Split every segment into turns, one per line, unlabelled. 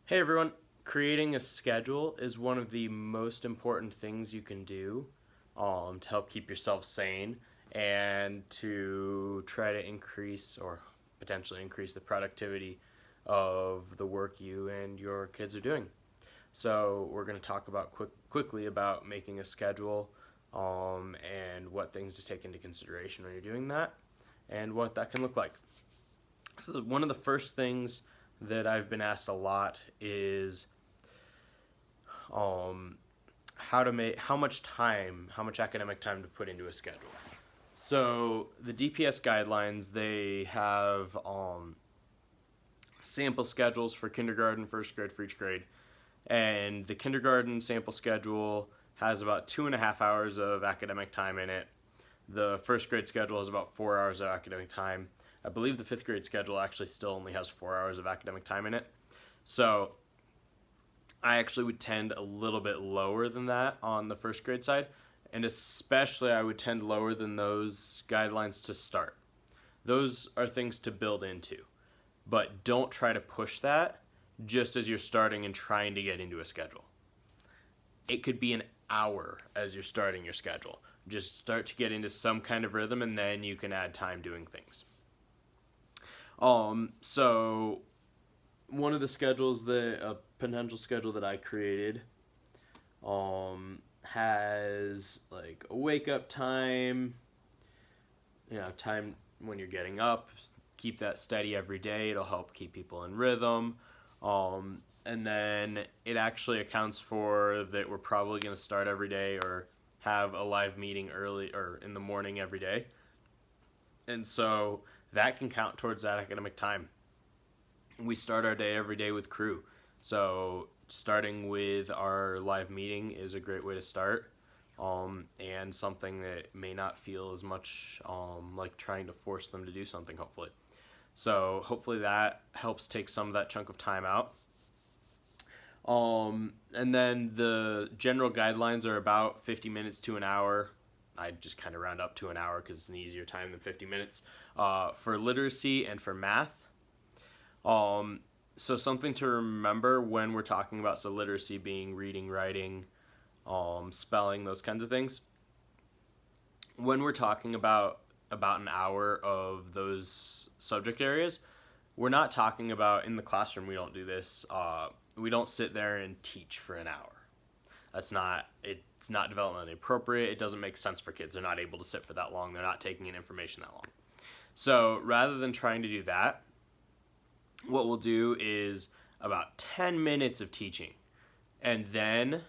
Hey everyone, creating a schedule is one of the most important things you can do to help keep yourself sane and to try to increase or potentially increase the productivity of the work you and your kids are doing. So we're going to talk about quickly about making a schedule and what things to take into consideration when you're doing that and what that can look like. So one of the first things that I've been asked a lot is um, how much academic time to put into a schedule. So the DPS guidelines, they have sample schedules for kindergarten, first grade for each grade, and the kindergarten sample schedule has about 2.5 hours of academic time in it. The first grade schedule has about 4 hours of academic time. I believe the fifth grade schedule actually still only has 4 hours of academic time in it. So I actually would tend a little bit lower than that on the first grade side, and especially I would tend lower than those guidelines to start. Those are things to build into, but don't try to push that just as you're starting and trying to get into a schedule. It could be an hour as you're starting your schedule. Just start to get into some kind of rhythm, and then you can add time doing things. So one of the schedules a potential schedule that I created, has like a wake up time, time when you're getting up. Keep that steady every day. It'll help keep people in rhythm. And then it actually accounts for that we're probably going to start every day or have a live meeting early or in the morning every day. And so that can count towards that academic time. We start our day every day with crew. So starting with our live meeting is a great way to start, and something that may not feel as much like trying to force them to do something, hopefully. So hopefully that helps take some of that chunk of time out. And then the general guidelines are about 50 minutes to an hour. I just kind of round up to an hour because it's an easier time than 50 minutes for literacy and for math. So something to remember when we're talking about literacy being reading, writing, spelling, those kinds of things. When we're talking about an hour of those subject areas, we're not talking about in the classroom. We don't do this. We don't sit there and teach for an hour. It's not developmentally appropriate. It doesn't make sense for kids. They're not able to sit for that long. They're not taking in information that long. So rather than trying to do that, what we'll do is about 10 minutes of teaching, and then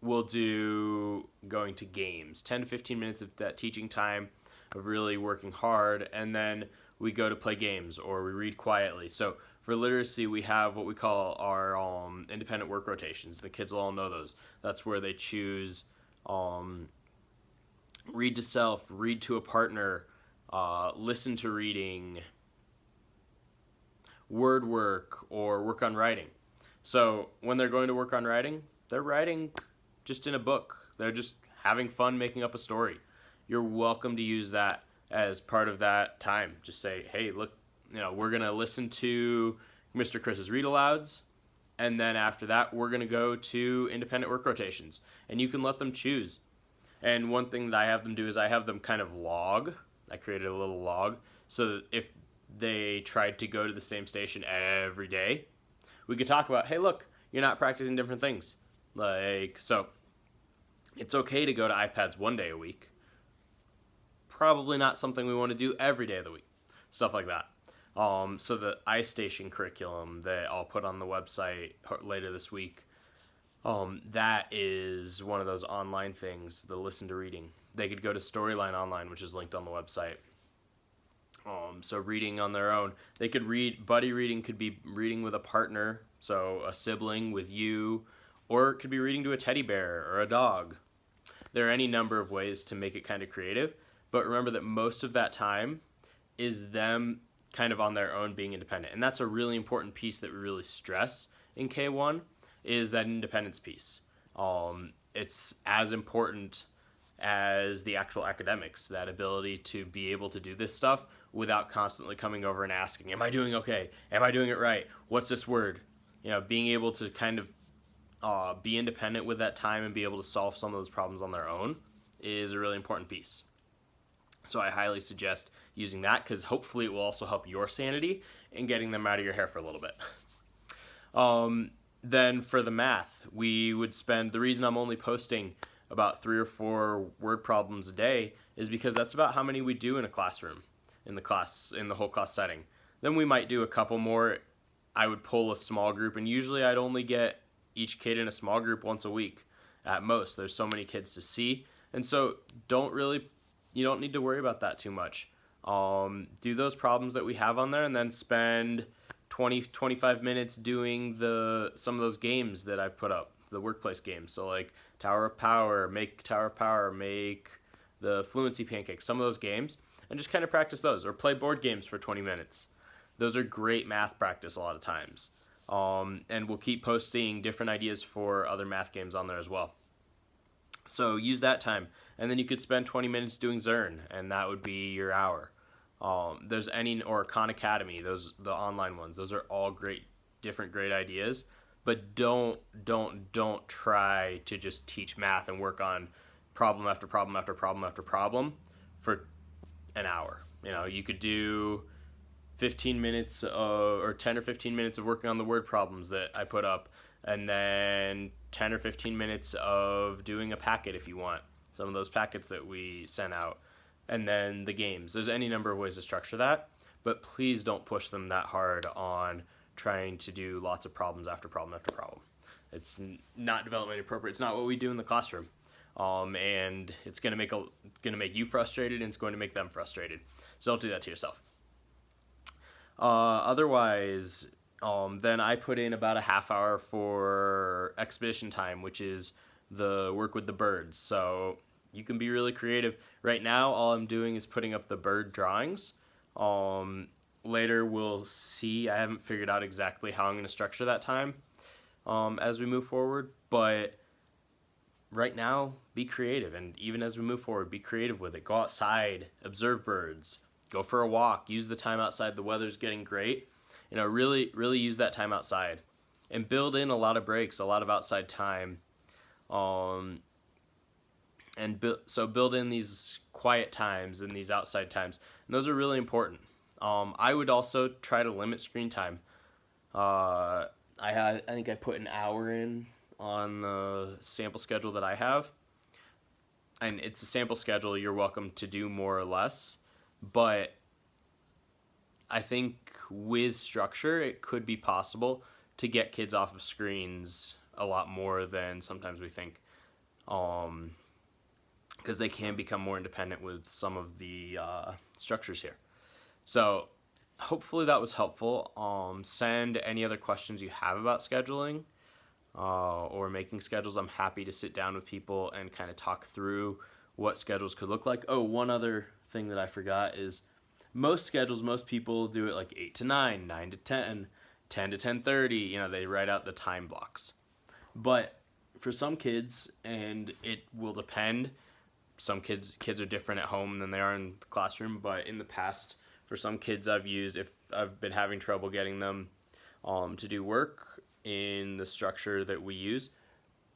we'll do going to games, 10 to 15 minutes of that teaching time of really working hard, and then we go to play games or we read quietly. So for literacy, we have what we call our independent work rotations. The kids will all know those. That's where they choose read to self, read to a partner, listen to reading, word work, or work on writing. So when they're going to work on writing, they're writing just in a book. They're just having fun making up a story. You're welcome to use that as part of that time. Just say, hey, look, we're going to listen to Mr. Chris's read alouds, and then after that, we're going to go to independent work rotations. And you can let them choose. And one thing that I have them do is I have them kind of log. I created a little log so that if they tried to go to the same station every day, we could talk about, hey, look, you're not practicing different things. So it's okay to go to iPads one day a week. Probably not something we want to do every day of the week. Stuff like that. So the iStation curriculum that I'll put on the website later this week, that is one of those online things, the listen to reading. They could go to Storyline Online, which is linked on the website. So reading on their own. They could read, buddy reading could be reading with a partner, so a sibling with you, or it could be reading to a teddy bear or a dog. There are any number of ways to make it kind of creative, but remember that most of that time is them kind of on their own being independent. And that's a really important piece that we really stress in K1 is that independence piece. It's as important as the actual academics, that ability to be able to do this stuff without constantly coming over and asking, am I doing okay? Am I doing it right? What's this word? being able to kind of be independent with that time and be able to solve some of those problems on their own is a really important piece. So I highly suggest using that, because hopefully it will also help your sanity in getting them out of your hair for a little bit. Then for the math, we would spend, the reason I'm only posting about 3 or 4 word problems a day is because that's about how many we do in a classroom, in the whole class setting. Then we might do a couple more. I would pull a small group, and usually I'd only get each kid in a small group once a week at most. There's so many kids to see, and so you don't need to worry about that too much. Do those problems that we have on there, and then spend 20-25 minutes doing some of those games that I've put up, the workplace games. So like Tower of Power, make the Fluency Pancakes, some of those games, and just kind of practice those, or play board games for 20 minutes. Those are great math practice a lot of times. And we'll keep posting different ideas for other math games on there as well. So use that time, and then you could spend 20 minutes doing Zern, and that would be your hour. There's or Khan Academy, the online ones. Those are all different great ideas. But don't try to just teach math and work on problem after problem after problem after problem for an hour. You could do 15 minutes or 10 or 15 minutes of working on the word problems that I put up, and then 10 or 15 minutes of doing a packet if you want, some of those packets that we sent out, and then the games. There's any number of ways to structure that, but please don't push them that hard on trying to do lots of problems after problem after problem. It's not development appropriate. It's not what we do in the classroom, and it's going to make you frustrated, and it's going to make them frustrated. So don't do that to yourself. Otherwise, then I put in about a half hour for expedition time, which is the work with the birds. So you can be really creative. Right now, all I'm doing is putting up the bird drawings. Later, we'll see. I haven't figured out exactly how I'm going to structure that time as we move forward. But right now, be creative. And even as we move forward, be creative with it. Go outside, observe birds, go for a walk, use the time outside. The weather's getting great. Really, really use that time outside, and build in a lot of breaks, a lot of outside time. So build in these quiet times and these outside times, and those are really important. I would also try to limit screen time. I think I put an hour in on the sample schedule that I have, and it's a sample schedule. You're welcome to do more or less, but I think with structure, it could be possible to get kids off of screens a lot more than sometimes we think, because they can become more independent with some of the structures here. So hopefully that was helpful. Send any other questions you have about scheduling or making schedules. I'm happy to sit down with people and kind of talk through what schedules could look like. Oh, one other thing that I forgot is most people do it like 8 to 9, 9 to 10, 10 to 10:30. They write out the time blocks. But for some kids, and it will depend, some kids are different at home than they are in the classroom, but in the past, for some kids if I've been having trouble getting them to do work in the structure that we use,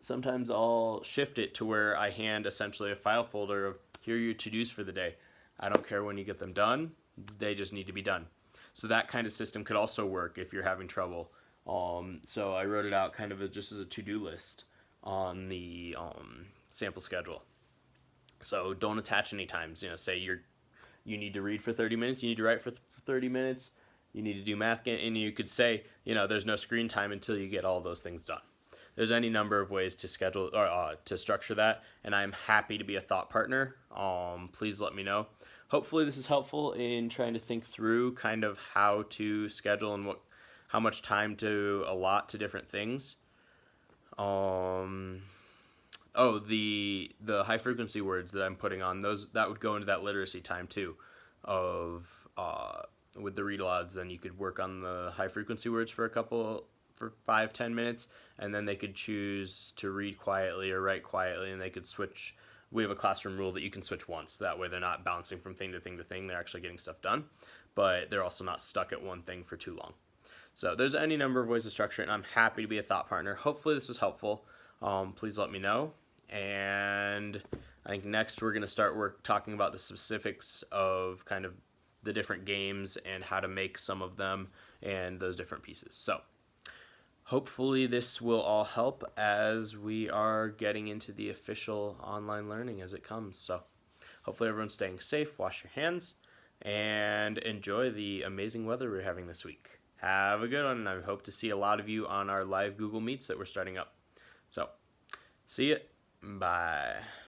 sometimes I'll shift it to where I hand essentially a file folder of, here are your to-dos for the day. I don't care when you get them done. They just need to be done. So that kind of system could also work if you're having trouble. So I wrote it out kind of just as a to-do list on the sample schedule. So don't attach any times. Say you need to read for 30 minutes, you need to write for 30 minutes, you need to do math, and you could say, there's no screen time until you get all those things done. There's any number of ways to schedule or to structure that, and I'm happy to be a thought partner. Please let me know. Hopefully this is helpful in trying to think through kind of how to schedule and how much time to allot to different things. The high frequency words that I'm putting on, that would go into that literacy time too, with the read alouds. Then you could work on the high frequency words for 5-10 minutes, and then they could choose to read quietly or write quietly, and they could switch. We have a classroom rule that you can switch once. That way they're not bouncing from thing to thing to thing. They're actually getting stuff done, but they're also not stuck at one thing for too long. So there's any number of ways to structure it, and I'm happy to be a thought partner. Hopefully this was helpful. Please let me know. And I think next we're going to start talking about the specifics of kind of the different games and how to make some of them and those different pieces. So hopefully this will all help as we are getting into the official online learning as it comes. So hopefully everyone's staying safe, wash your hands, and enjoy the amazing weather we're having this week. Have a good one, and I hope to see a lot of you on our live Google Meets that we're starting up. So, see ya. Bye.